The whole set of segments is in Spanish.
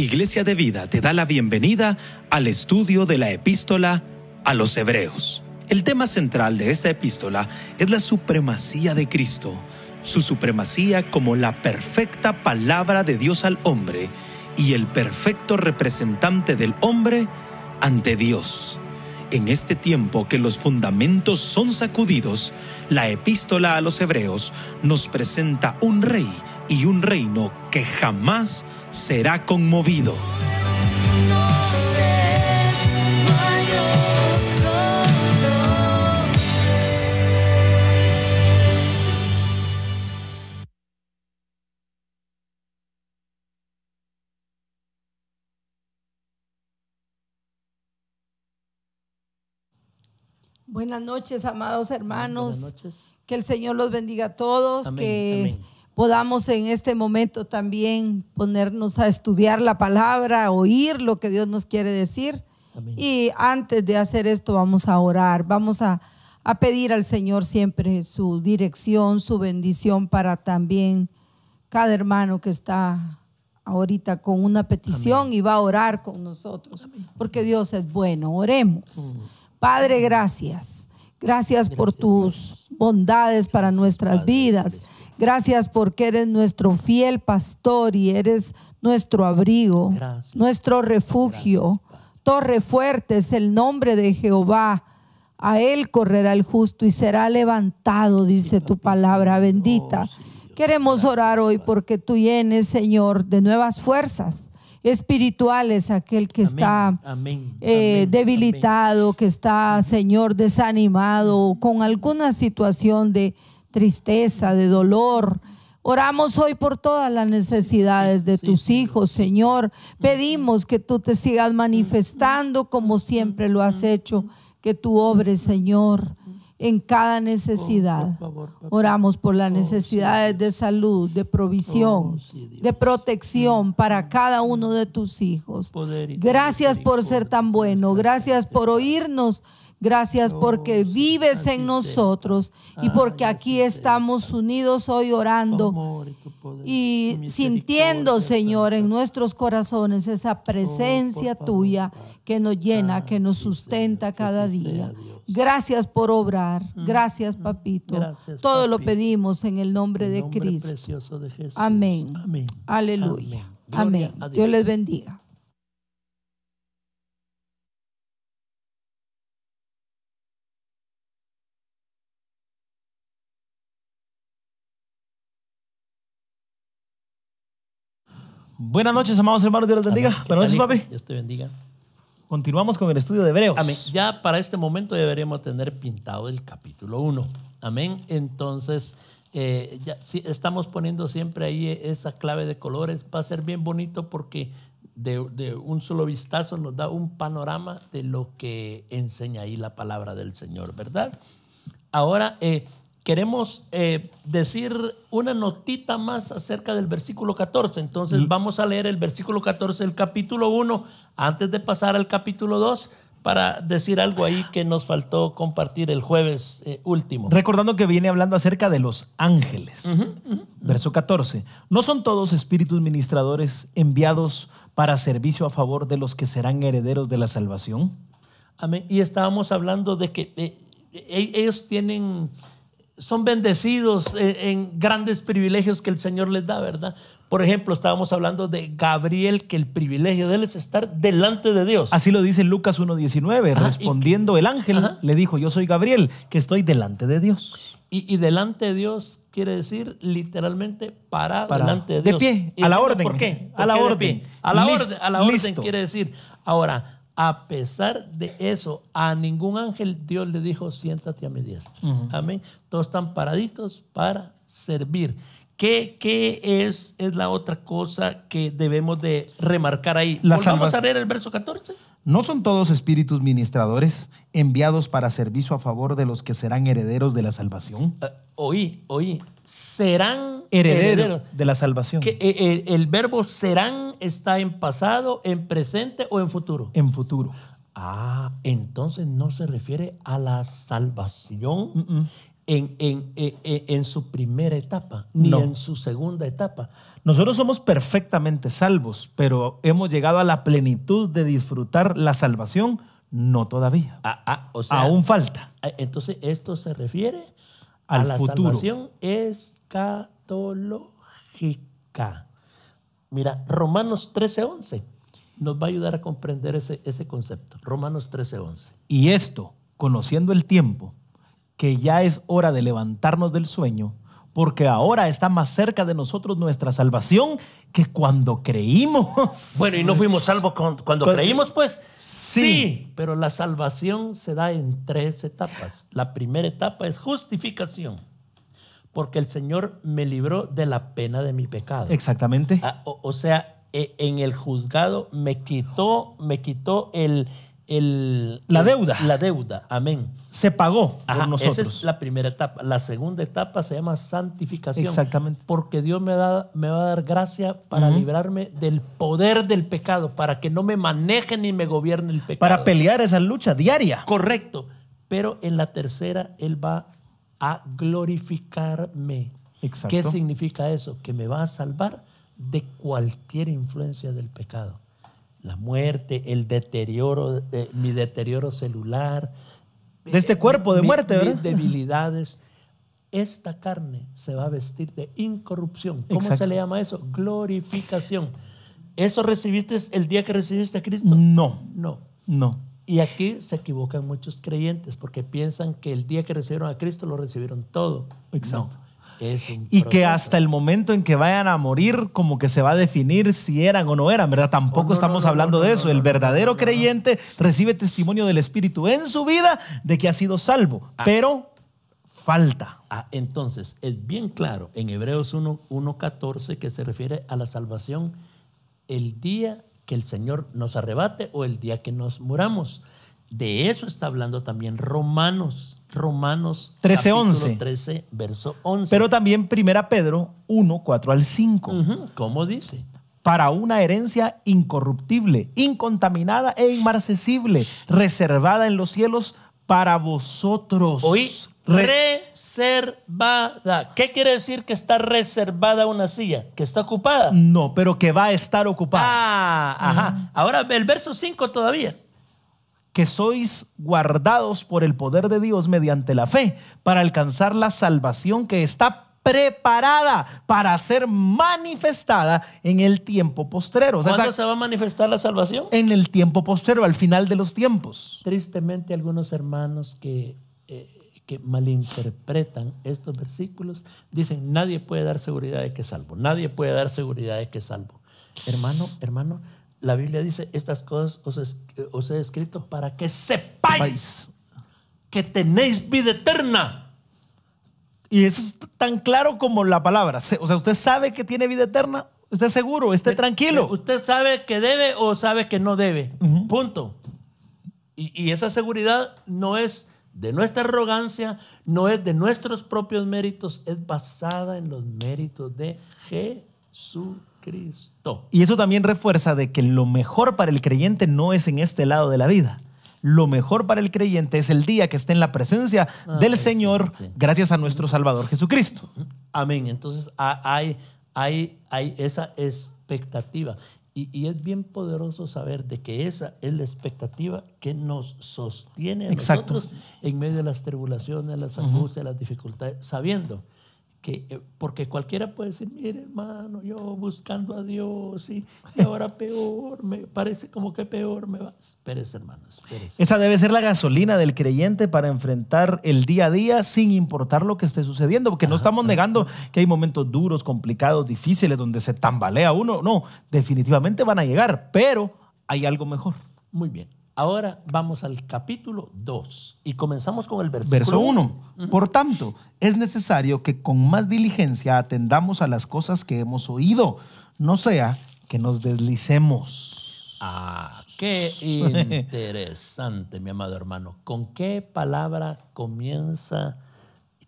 Iglesia de Vida te da la bienvenida al estudio de la epístola a los Hebreos. El tema central de esta epístola es la supremacía de Cristo, su supremacía como la perfecta palabra de Dios al hombre y el perfecto representante del hombre ante Dios. En este tiempo que los fundamentos son sacudidos, la epístola a los Hebreos nos presenta un rey y un reino que jamás será conmovido. Buenas noches, amados hermanos. Buenas noches. Que el Señor los bendiga a todos. Amén, que amén. podamos en este momento también ponernos a estudiar la palabra, a oír lo que Dios nos quiere decir. Amén. Y antes de hacer esto vamos a orar, vamos a pedir al Señor siempre su dirección, su bendición para también cada hermano que está ahorita con una petición. Amén. Y va a orar con nosotros. Amén. Porque Dios es bueno. Oremos. Padre, gracias. Gracias por tus bondades para nuestras vidas. Gracias porque eres nuestro fiel pastor y eres nuestro abrigo, nuestro refugio. Torre fuerte es el nombre de Jehová. A él correrá el justo y será levantado, dice tu palabra bendita. Queremos orar hoy porque tú llenes, Señor, de nuevas fuerzas espirituales aquel que está debilitado, que está, Señor, desanimado, con alguna situación de tristeza, de dolor. Oramos hoy por todas las necesidades de tus hijos, Señor. Pedimos que tú te sigas manifestando como siempre lo has hecho, que tú obres, Señor, en cada necesidad. Oramos por las necesidades de salud, de provisión, de protección para cada uno de tus hijos. Gracias por ser tan bueno, gracias por oírnos, gracias porque vives en nosotros y porque aquí estamos unidos hoy orando y sintiendo, Señor, en nuestros corazones esa presencia tuya que nos llena, que nos sustenta cada día. Gracias por obrar. Gracias, papito. Gracias, todo papi. lo pedimos en el nombre de Cristo. Precioso de Jesús. Amén. Amén. Aleluya. Amén. Amén. Gloria a Dios. Dios les bendiga. Buenas noches, amados hermanos, Dios les bendiga. Amén. Buenas noches, ¿Qué tal, papi. hijo? Dios te bendiga. Continuamos con el estudio de Hebreos. Amén. Ya para este momento deberíamos tener pintado el capítulo 1. Amén. Entonces, sí, estamos poniendo siempre ahí esa clave de colores. Va a ser bien bonito porque de un solo vistazo nos da un panorama de lo que enseña ahí la palabra del Señor, ¿verdad? Ahora, queremos decir una notita más acerca del versículo 14. Entonces vamos a leer el versículo 14 del capítulo 1 antes de pasar al capítulo 2 para decir algo ahí que nos faltó compartir el jueves último. Recordando que viene hablando acerca de los ángeles. Verso 14. ¿No son todos espíritus ministradores enviados para servicio a favor de los que serán herederos de la salvación? Amén. Y estábamos hablando de que ellos son bendecidos en grandes privilegios que el Señor les da, ¿verdad? Por ejemplo, estábamos hablando de Gabriel, que el privilegio de él es estar delante de Dios. Así lo dice Lucas 1:19. Respondiendo el ángel, le dijo: yo soy Gabriel, que estoy delante de Dios. Y delante de Dios quiere decir literalmente parado delante de Dios. De pie, a la orden. ¿Por qué? A la ¿Por qué de orden. pie? A la orden. A la orden Listo. quiere decir. Ahora, a pesar de eso, a ningún ángel Dios le dijo: siéntate a mi diestra. Amén. Todos están paraditos para servir. ¿Qué es la otra cosa que debemos de remarcar ahí? Vamos a leer el verso 14. ¿No son todos espíritus ministradores enviados para servicio a favor de los que serán herederos de la salvación? Oí, serán Heredero de la salvación. Que el verbo serán está en pasado, en presente o en futuro. En futuro. Entonces no se refiere a la salvación en su primera etapa, ni No. en su segunda etapa. Nosotros somos perfectamente salvos, pero hemos llegado a la plenitud de disfrutar la salvación, no todavía. O sea, Aún falta. Entonces, esto se refiere Al a la futuro. salvación escatológica. Mira, Romanos 13:11 nos va a ayudar a comprender ese concepto. Romanos 13:11. Y esto, conociendo el tiempo, que ya es hora de levantarnos del sueño, porque ahora está más cerca de nosotros nuestra salvación que cuando creímos. Bueno, ¿y no fuimos salvos cuando creímos? Pues Sí. pero la salvación se da en 3 etapas. La primera etapa es justificación, porque el Señor me libró de la pena de mi pecado. Exactamente. O sea, en el juzgado me quitó La deuda. La deuda, amén. Se pagó por Ajá, nosotros. esa es la primera etapa. La segunda etapa se llama santificación. Exactamente. Porque Dios me va a dar gracia para librarme del poder del pecado, para que no me maneje ni me gobierne el pecado. Para pelear esa lucha diaria. Correcto. Pero en la tercera, Él va a glorificarme. Exacto. ¿Qué significa eso? Que me va a salvar de cualquier influencia del pecado. La muerte, el deterioro, mi deterioro celular. De este cuerpo de muerte, ¿verdad? Mis debilidades. Esta carne se va a vestir de incorrupción. ¿Cómo Exacto. se le llama eso? Glorificación. ¿Eso recibiste el día que recibiste a Cristo? No, No. no. Y aquí se equivocan muchos creyentes porque piensan que el día que recibieron a Cristo lo recibieron todo. Exacto. No, es un Y que proceso. hasta el momento en que vayan a morir, como que se va a definir si eran o no eran, ¿verdad? Tampoco no, estamos no, hablando no, de no, eso. no, El no, verdadero no, no, creyente recibe testimonio del Espíritu en su vida de que ha sido salvo, pero falta. Entonces, es bien claro en Hebreos 1:14 que se refiere a la salvación el día que el Señor nos arrebate o el día que nos muramos. De eso está hablando también Romanos 13:11. capítulo 13, verso 11. Pero también 1 Pedro 1:4-5. ¿Cómo dice? Para una herencia incorruptible, incontaminada e inmarcesible, reservada en los cielos para vosotros. Oí, reservada. ¿Qué quiere decir que está reservada una silla? ¿Que está ocupada? No, pero que va a estar ocupada. Ajá. Ahora el verso 5 todavía. Que sois guardados por el poder de Dios mediante la fe para alcanzar la salvación que está preparada para ser manifestada en el tiempo postrero. O sea, ¿Cuándo se va a manifestar la salvación? en el tiempo postrero, al final de los tiempos. Tristemente, algunos hermanos que malinterpretan estos versículos dicen: nadie puede dar seguridad de que es salvo. Nadie puede dar seguridad de que es salvo. Hermano, la Biblia dice: estas cosas os he escrito para que sepáis que tenéis vida eterna. Y eso es tan claro como la palabra. O sea, usted sabe que tiene vida eterna, esté seguro, esté tranquilo. Usted sabe que debe o sabe que no debe. Punto. Y esa seguridad no es de nuestra arrogancia, no es de nuestros propios méritos, es basada en los méritos de Jesucristo. Y eso también refuerza de que lo mejor para el creyente no es en este lado de la vida. Lo mejor para el creyente es el día que esté en la presencia del Señor, sí. gracias a nuestro Salvador Jesucristo. Amén. Entonces hay esa expectativa. Y es bien poderoso saber de que esa es la expectativa que nos sostiene a Exacto. nosotros en medio de las tribulaciones, las angustias, las dificultades, sabiendo que, porque cualquiera puede decir: mire, hermano, yo buscando a Dios y ahora peor, me parece como que peor me va. Espérese, hermano, espérese. Esa debe ser la gasolina del creyente para enfrentar el día a día sin importar lo que esté sucediendo, porque no estamos negando que hay momentos duros, complicados, difíciles, donde se tambalea uno. No, definitivamente van a llegar, pero hay algo mejor. Muy bien. Ahora vamos al capítulo 2 y comenzamos con el Verso versículo 1. Por tanto, es necesario que con más diligencia atendamos a las cosas que hemos oído, no sea que nos deslicemos. Qué interesante, mi amado hermano. ¿Con qué palabra comienza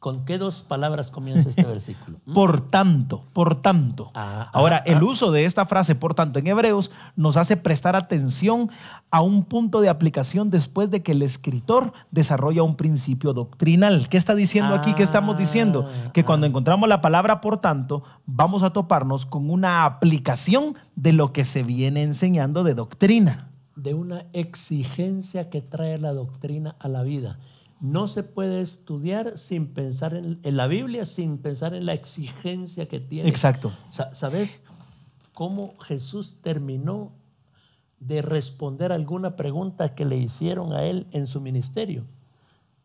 ¿Con qué dos palabras comienza este versículo? Por tanto, por tanto. Ahora, el uso de esta frase, por tanto, en Hebreos, nos hace prestar atención a un punto de aplicación después de que el escritor desarrolla un principio doctrinal. ¿Qué está diciendo aquí? ¿Qué estamos diciendo? Que cuando encontramos la palabra por tanto, vamos a toparnos con una aplicación de lo que se viene enseñando de doctrina. De una exigencia que trae la doctrina a la vida. No se puede estudiar sin pensar en la Biblia, sin pensar en la exigencia que tiene. Exacto. ¿Sabes cómo Jesús terminó de responder alguna pregunta que le hicieron a él en su ministerio?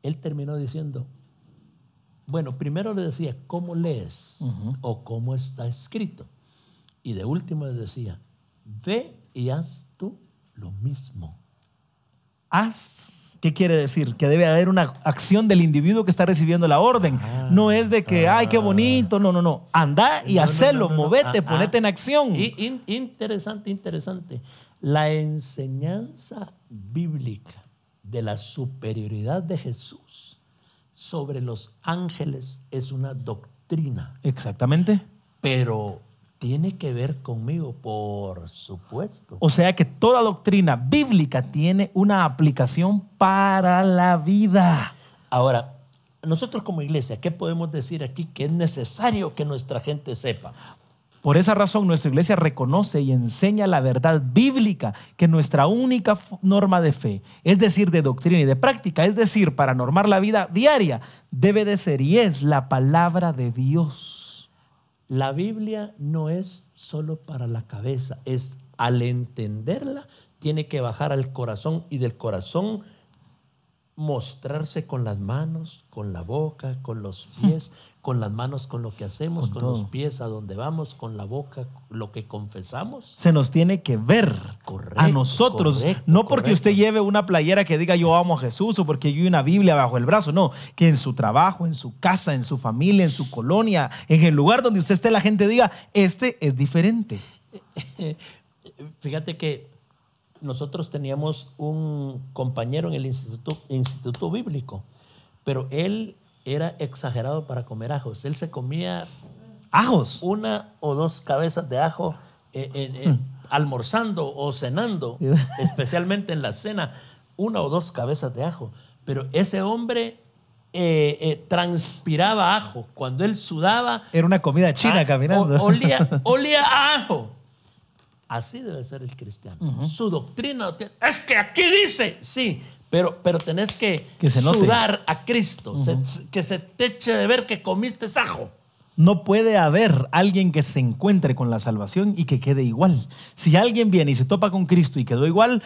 Él terminó diciendo, bueno, primero le decía, ¿cómo lees? O ¿cómo está escrito? Y de último le decía, ve y haz tú lo mismo. ¿Qué quiere decir? Que debe haber una acción del individuo que está recibiendo la orden. No es de que, ay, qué bonito. No. Anda y hacelo, movete, ponete en acción. Interesante, interesante. La enseñanza bíblica de la superioridad de Jesús sobre los ángeles es una doctrina. Exactamente. Pero tiene que ver conmigo, por supuesto. O sea que toda doctrina bíblica tiene una aplicación para la vida. Ahora, nosotros como iglesia, ¿qué podemos decir aquí que es necesario que nuestra gente sepa? Por esa razón, nuestra iglesia reconoce y enseña la verdad bíblica, que nuestra única norma de fe, es decir, de doctrina y de práctica, es decir, para normar la vida diaria, debe de ser y es la palabra de Dios. La Biblia no es solo para la cabeza, es al entenderla, tiene que bajar al corazón y del corazón mostrarse con las manos, con la boca, con los pies, con las manos con lo que hacemos, con los pies a donde vamos, con la boca lo que confesamos. Se nos tiene que ver a nosotros, no porque usted lleve una playera que diga yo amo a Jesús o porque lleve una Biblia bajo el brazo, no, que en su trabajo, en su casa, en su familia, en su colonia, en el lugar donde usted esté, la gente diga, este es diferente. Fíjate que nosotros teníamos un compañero en el instituto bíblico, pero él era exagerado para comer ajos. Él se comía ajos, 1 o 2 cabezas de ajo almorzando o cenando, especialmente en la cena, 1 o 2 cabezas de ajo. Pero ese hombre transpiraba ajo. Cuando él sudaba, era una comida china caminando. Olía a ajo. Así debe ser el cristiano. Su doctrina es que aquí dice, sí, pero tenés que sudar a Cristo, que se te eche de ver que comiste ajo. No puede haber alguien que se encuentre con la salvación y que quede igual. Si alguien viene y se topa con Cristo y quedó igual,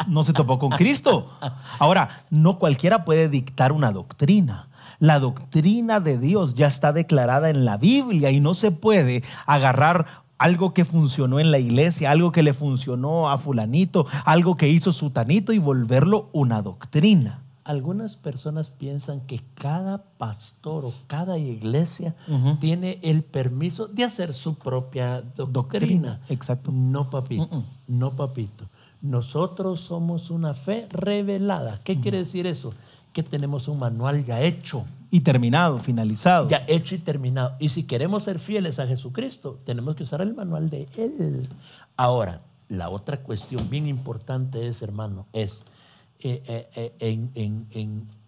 no se topó con Cristo. Ahora, no cualquiera puede dictar una doctrina. La doctrina de Dios ya está declarada en la Biblia y no se puede agarrar algo que funcionó en la iglesia, algo que le funcionó a fulanito, algo que hizo sutanito y volverlo una doctrina. Algunas personas piensan que cada pastor o cada iglesia tiene el permiso de hacer su propia doctrina. Exacto. No, papito. No, papito. Nosotros somos una fe revelada. ¿Qué quiere decir eso? Que tenemos un manual ya hecho. Y terminado, finalizado. Ya hecho y terminado. Y si queremos ser fieles a Jesucristo, tenemos que usar el manual de Él. Ahora, la otra cuestión bien importante es, hermano, es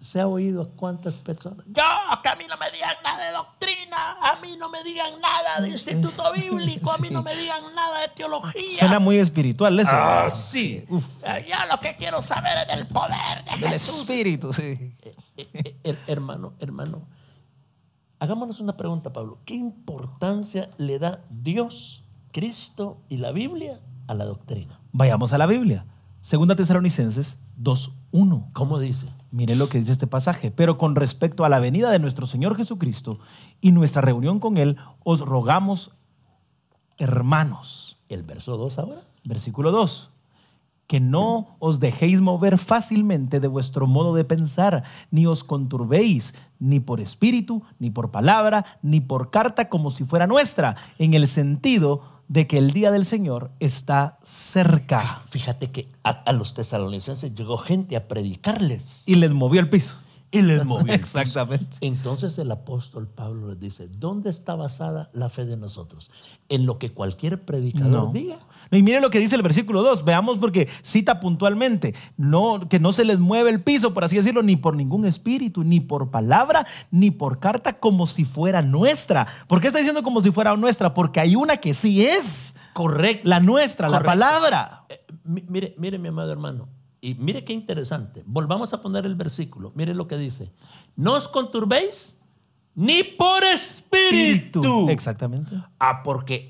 ¿se ha oído a cuántas personas? Yo, que a mí no me digan nada de doctrina, a mí no me digan nada de instituto bíblico, a mí no me digan nada de teología. Suena muy espiritual eso. Sí. Yo lo que quiero saber es del poder de del Jesús. Espíritu, sí. Hermano, hagámonos una pregunta, Pablo. ¿Qué importancia le da Dios, Cristo y la Biblia a la doctrina? Vayamos a la Biblia. 2 Tesalonicenses 2:1. ¿Cómo dice? Mire lo que dice este pasaje. Pero con respecto a la venida de nuestro Señor Jesucristo y nuestra reunión con Él, os rogamos, hermanos. ¿El verso 2 ahora? Versículo 2. Que no os dejéis mover fácilmente de vuestro modo de pensar, ni os conturbéis, ni por espíritu, ni por palabra, ni por carta como si fuera nuestra, en el sentido de que el día del Señor está cerca. Fíjate que a los tesalonicenses llegó gente a predicarles. Y les movió el piso. y les movió el piso. Exactamente. Entonces el apóstol Pablo les dice, ¿dónde está basada la fe de nosotros? ¿En lo que cualquier predicador diga? No, y miren lo que dice el versículo 2. Veamos porque cita puntualmente. No, que no se les mueve el piso, por así decirlo, ni por ningún espíritu, ni por palabra, ni por carta, como si fuera nuestra. ¿Por qué está diciendo como si fuera nuestra? Porque hay una que sí es Correcto. la nuestra, Correcto. la palabra. Mire, mi amado hermano. Y mire qué interesante. Volvamos a poner el versículo. Mire lo que dice. No os conturbéis ni por espíritu. Exactamente. Porque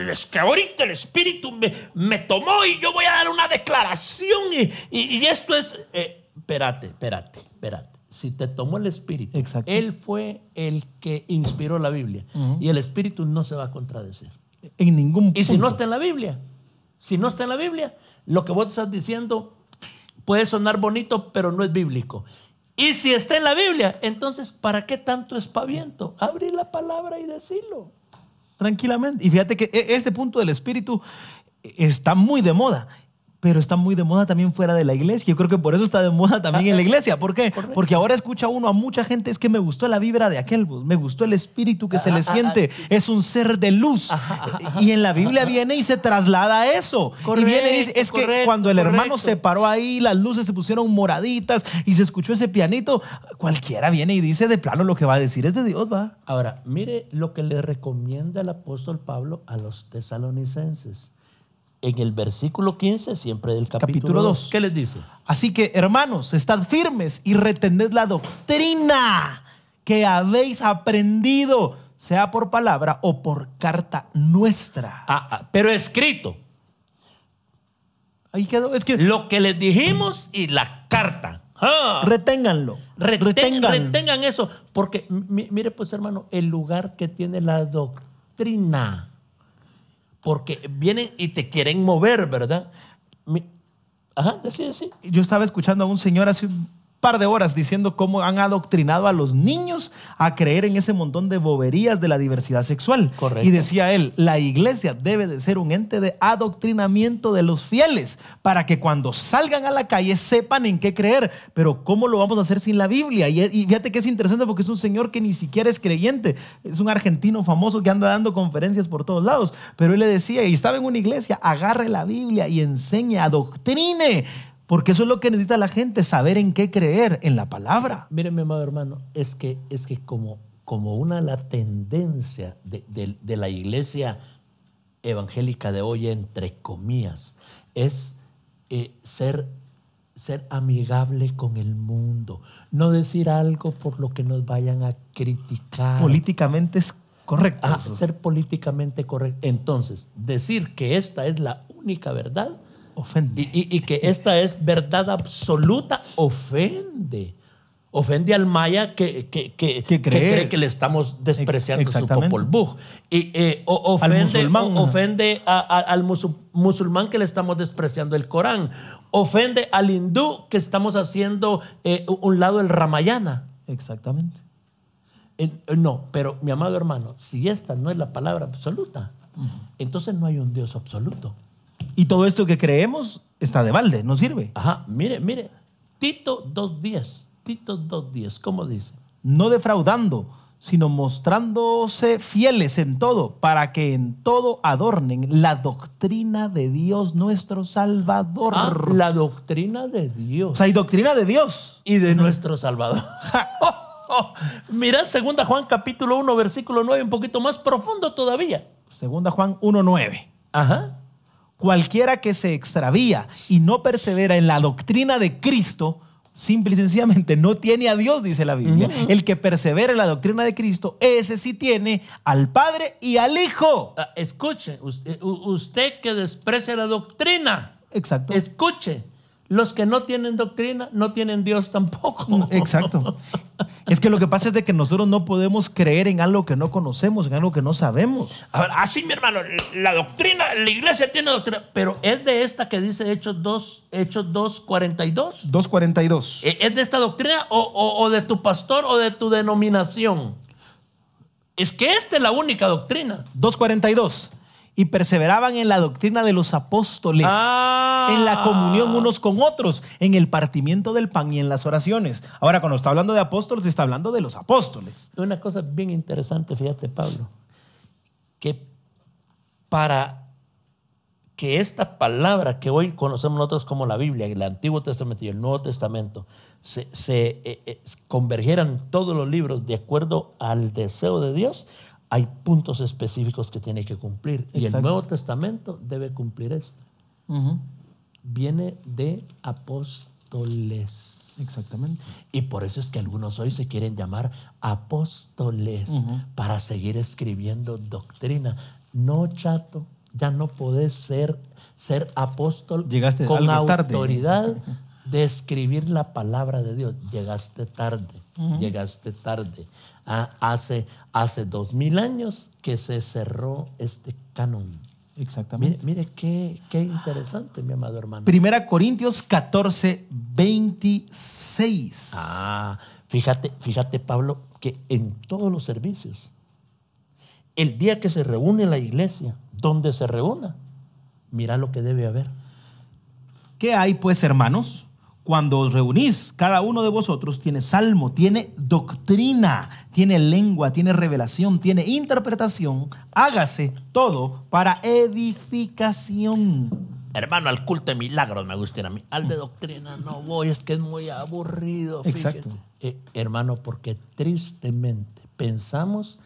es que ahorita el espíritu me tomó y yo voy a dar una declaración y esto es... Espérate. Si te tomó el espíritu, Exacto. él fue el que inspiró la Biblia. Y el espíritu no se va a contradecir. En ningún punto. Y si no está en la Biblia, lo que vos estás diciendo puede sonar bonito, pero no es bíblico. Y si está en la Biblia, entonces, ¿para qué tanto espaviento? Abrir la palabra y decirlo. Tranquilamente. Y fíjate que este punto del espíritu está muy de moda. Pero está muy de moda también fuera de la iglesia. Yo creo que por eso está de moda también en la iglesia. ¿Por qué? Correcto. Porque ahora escucha uno a mucha gente, es que me gustó la vibra de aquel, me gustó el espíritu que se le siente, es un ser de luz. Y en la Biblia viene y se traslada a eso. Correcto, y viene y dice, es que cuando el hermano se paró ahí, las luces se pusieron moraditas y se escuchó ese pianito, cualquiera viene y dice de plano lo que va a decir es de Dios, va. Ahora, mire lo que le recomienda el apóstol Pablo a los tesalonicenses. En el versículo 15, siempre del capítulo 2. ¿Qué les dice? Así que, hermanos, estad firmes y retened la doctrina que habéis aprendido, sea por palabra o por carta nuestra. Pero escrito. Ahí quedó. Es que Lo que les dijimos y la carta. reténganlo. Retengan eso. Porque, mire pues, hermano, el lugar que tiene la doctrina. Porque vienen y te quieren mover, ¿verdad? Sí. Yo estaba escuchando a un señor hace un par de horas diciendo cómo han adoctrinado a los niños a creer en ese montón de boberías de la diversidad sexual. Correcto. Y decía él, la iglesia debe de ser un ente de adoctrinamiento de los fieles para que cuando salgan a la calle sepan en qué creer. Pero ¿cómo lo vamos a hacer sin la Biblia? Y fíjate que es interesante porque es un señor que ni siquiera es creyente. Es un argentino famoso que anda dando conferencias por todos lados. Pero él le decía, y estaba en una iglesia, agarre la Biblia y enseñe, adoctrine. Porque eso es lo que necesita la gente, saber en qué creer, en la palabra. Mire, mi amado hermano, es que como la tendencia de la iglesia evangélica de hoy, entre comillas, es ser amigable con el mundo. No decir algo por lo que nos vayan a criticar. Políticamente es correcto. Ser políticamente correcto. Entonces, decir que esta es la única verdad ofende. Y que esta es verdad absoluta, ofende. Ofende al maya que cree que le estamos despreciando su Popol Vuh. Ofende al musulmán que le estamos despreciando el Corán. Ofende al hindú que estamos haciendo un lado el Ramayana. Exactamente. No, pero mi amado hermano, si esta no es la palabra absoluta, entonces no hay un Dios absoluto. Y todo esto que creemos está de balde, no sirve. Mire. Tito 2:10, ¿cómo dice? No defraudando, sino mostrándose fieles en todo, para que en todo adornen la doctrina de Dios nuestro Salvador. La doctrina de Dios. O sea, hay doctrina de Dios. Y de nuestro Salvador. Mira, 2 Juan capítulo 1, versículo 9, un poquito más profundo todavía. 2 Juan 1:9. Cualquiera que se extravía y no persevera en la doctrina de Cristo, simple y sencillamente no tiene a Dios, dice la Biblia. El que persevera en la doctrina de Cristo, ese sí tiene al Padre y al Hijo. Escuche, usted que desprecia la doctrina. Exacto. Escuche, los que no tienen doctrina no tienen Dios tampoco. Exacto. Es que lo que pasa es de que nosotros no podemos creer en algo que no conocemos, en algo que no sabemos. A ver, así mi hermano, la doctrina, la iglesia tiene doctrina, pero es de esta que dice Hechos 2:42. 2:42. ¿Es de esta doctrina o de tu pastor o de tu denominación? Es que esta es la única doctrina. 2:42. y perseveraban en la doctrina de los apóstoles, en la comunión unos con otros, en el partimiento del pan y en las oraciones. Ahora, cuando está hablando de apóstoles, está hablando de los apóstoles. Una cosa bien interesante, fíjate, Pablo, que para que esta palabra que hoy conocemos nosotros como la Biblia, el Antiguo Testamento y el Nuevo Testamento, se convergieran todos los libros de acuerdo al deseo de Dios, hay puntos específicos que tiene que cumplir. Y el Nuevo Testamento debe cumplir esto. Viene de apóstoles. Exactamente. Y por eso es que algunos hoy se quieren llamar apóstoles para seguir escribiendo doctrina. No, chato, ya no podés ser apóstol. Llegaste con algo tarde. autoridad de escribir la palabra de Dios. Llegaste tarde, llegaste tarde. Hace 2000 años que se cerró este canon. Exactamente. Mire qué interesante, mi amado hermano. 1 Corintios 14, 26. Fíjate, Pablo, que en todos los servicios, el día que se reúne la iglesia, donde se reúna, mira lo que debe haber. ¿Qué hay, pues, hermanos? Cuando os reunís, cada uno de vosotros tiene salmo, tiene doctrina, tiene lengua, tiene revelación, tiene interpretación. Hágase todo para edificación. Hermano, al culto de milagros me gusta ir a mí. Al de doctrina no voy, es que es muy aburrido. Exacto. Hermano, porque tristemente pensamos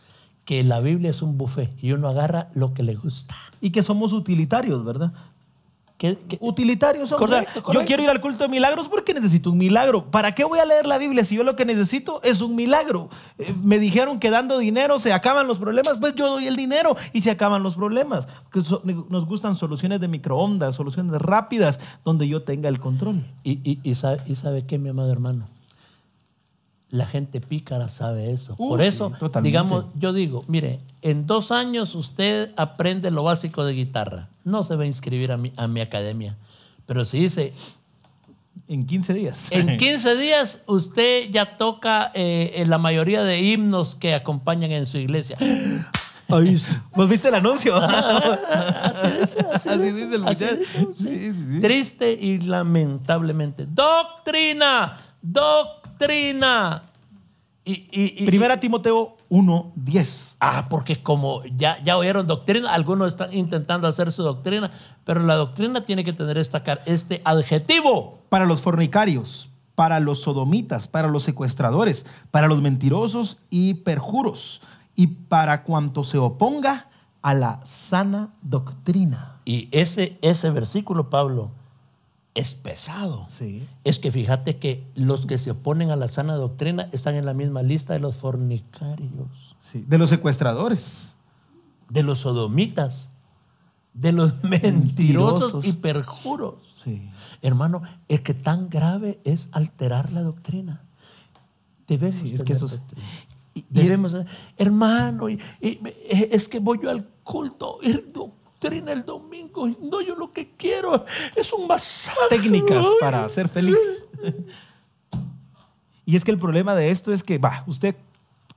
que la Biblia es un buffet y uno agarra lo que le gusta. Y que somos utilitarios, ¿verdad? Utilitarios somos. Correcto. Yo quiero ir al culto de milagros porque necesito un milagro. ¿Para qué voy a leer la Biblia si yo lo que necesito es un milagro? Me dijeron que dando dinero se acaban los problemas. Pues yo doy el dinero y se acaban los problemas. Porque nos gustan soluciones de microondas, soluciones rápidas donde yo tenga el control. ¿Y sabe qué, mi amado hermano? La gente pícara sabe eso. Por eso, totalmente. digamos, yo digo, mire, en 2 años usted aprende lo básico de guitarra. No se va a inscribir a mi academia. Pero si dice... En 15 días. En 15 días usted ya toca la mayoría de himnos que acompañan en su iglesia. Ay, ¿vos viste el anuncio? Así dice el muchacho. Sí. Triste y lamentablemente. ¡Doctrina! Primera Timoteo 1:10. Porque como ya oyeron doctrina, algunos están intentando hacer su doctrina, pero la doctrina tiene que tener este adjetivo. Para los fornicarios, para los sodomitas, para los secuestradores, para los mentirosos y perjuros, y para cuanto se oponga a la sana doctrina. Y ese versículo, Pablo, es pesado. Sí. Es que fíjate que los que se oponen a la sana doctrina están en la misma lista de los fornicarios. Sí. De los secuestradores. De los sodomitas. De los mentirosos y perjuros. Sí. Hermano, es que tan grave es alterar la doctrina. Debemos es que eso debemos, hermano, es que voy yo al culto y doctrina el domingo. No, yo lo que quiero es un masaje. Técnicas para ser feliz. Y es que el problema de esto es que, usted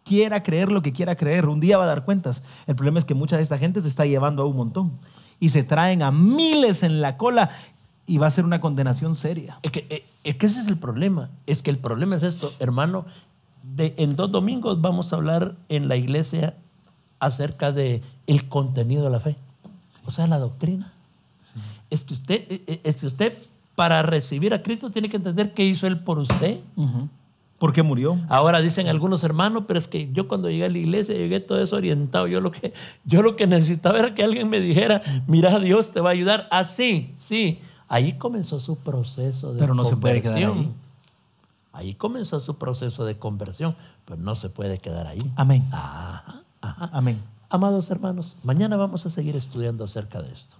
quiera creer lo que quiera creer, un día va a dar cuentas. El problema es que mucha de esta gente se está llevando a un montón y se traen a miles en la cola y va a ser una condenación seria. Es que ese es el problema. Es que el problema es esto, hermano. En 2 domingos vamos a hablar en la iglesia acerca de el contenido de la fe. O sea, la doctrina. Sí. Es que usted para recibir a Cristo tiene que entender qué hizo Él por usted. ¿Por qué murió? Ahora dicen algunos hermanos, pero es que yo cuando llegué a la iglesia llegué todo desorientado. Yo lo que necesitaba era que alguien me dijera, mira, Dios te va a ayudar. Así, sí. Ahí comenzó su proceso de conversión. Pero no se puede quedar ahí. Ahí comenzó su proceso de conversión, pero no se puede quedar ahí. Amén. Ajá. Amén. Amados hermanos, mañana vamos a seguir estudiando acerca de esto.